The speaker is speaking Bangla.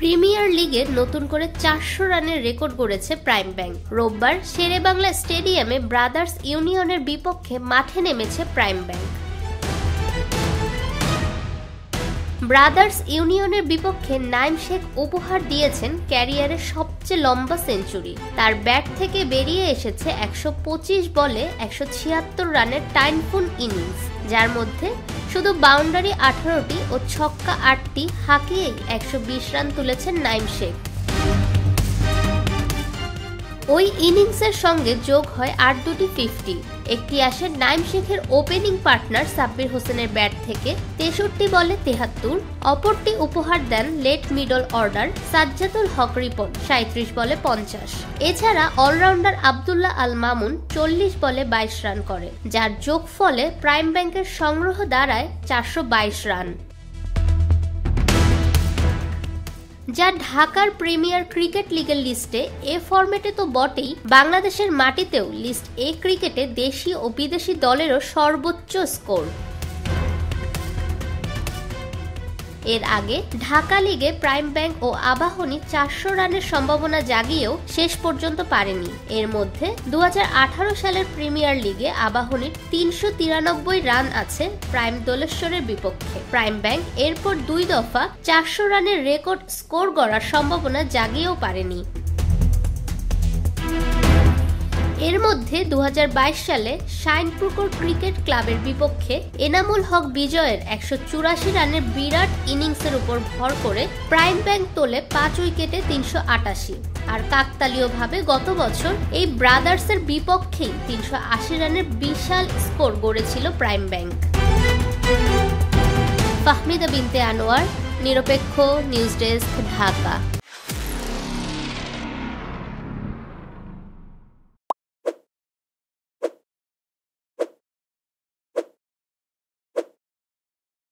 প্রিমিয়ার লিগে নতুন করে 400 রানের রেকর্ড গড়েছে প্রাইম ব্যাংক। রোববার শেরেবাংলা স্টেডিয়ামে ব্রাদার্স ইউনিয়নের বিপক্ষে মাঠে নেমেছে প্রাইম ব্যাংক। ব্রাদার্স ইউনিয়নের বিপক্ষে নাইম শেখ উপহার দিয়েছেন ক্যারিয়ারের সবচেয়ে লম্বা সেঞ্চুরি। তার ব্যাট থেকে বেরিয়ে এসেছে 125 বলে 176 রানের টাইনফুল ইনিংস, যার মধ্যে শুধু বাউন্ডারি 18টি ও ছক্কা 8টি হাঁকিয়েই 120 রান তুলেছেন নাইম শেখ। ওই ইনিংসের সঙ্গে যোগ হয় আর দুটি 50। একটি আসে নাইম শেখের ওপেনিং পার্টনার সাব্বির হোসেনের ব্যাট থেকে 63 বলে 73, অপরটি উপহার then let middle order Sajjadul হক রিপন 37 বলে 50। এছাড়া অলরাউন্ডার আব্দুল্লাহ আল মামুন 40 বলে 22 রান করে, যার যোগফলে প্রাইম ব্যাংকের সংগ্রহ দাঁড়ায় 422 রান, যা ঢাকার প্রিমিয়ার ক্রিকেট লিগের লিস্টে এ ফরম্যাটে তো বটেই, বাংলাদেশের মাটিতেও লিস্ট এ ক্রিকেটে দেশি ও বিদেশি দলেরও সর্বোচ্চ স্কোর। এর আগে ঢাকা লিগে প্রাইম ব্যাংক ও আবাহনী 400 রানের সম্ভাবনা জাগিয়েও শেষ পর্যন্ত পারেনি। এর মধ্যে 2018 সালের প্রিমিয়ার লিগে আবাহনীর 393 রান আছে প্রাইম দোলেশ্বরের বিপক্ষে। প্রাইম ব্যাংক এরপর 2 দফা 400 রানের রেকর্ড স্কোর গড়ার সম্ভাবনা জাগিয়েও পারেনি। এর মধ্যে 2022 সালে শাইনপুকুর ক্রিকেট ক্লাবের বিপক্ষে এনামুল হক বিজয়ের 184 রানের বিরাট ইনিংসের উপর ভর করে প্রাইম ব্যাংক তোলে 5 উইকেটে 388। আর কাকতালীয়ভাবে গত বছর এই ব্রাদার্সের বিপক্ষেই 380 রানের বিশাল স্কোর গড়েছিল প্রাইম ব্যাংক। ফাহমিদা বিনতে আনোয়ার, নিরপেক্ষ নিউজ ডেস্ক, ঢাকা।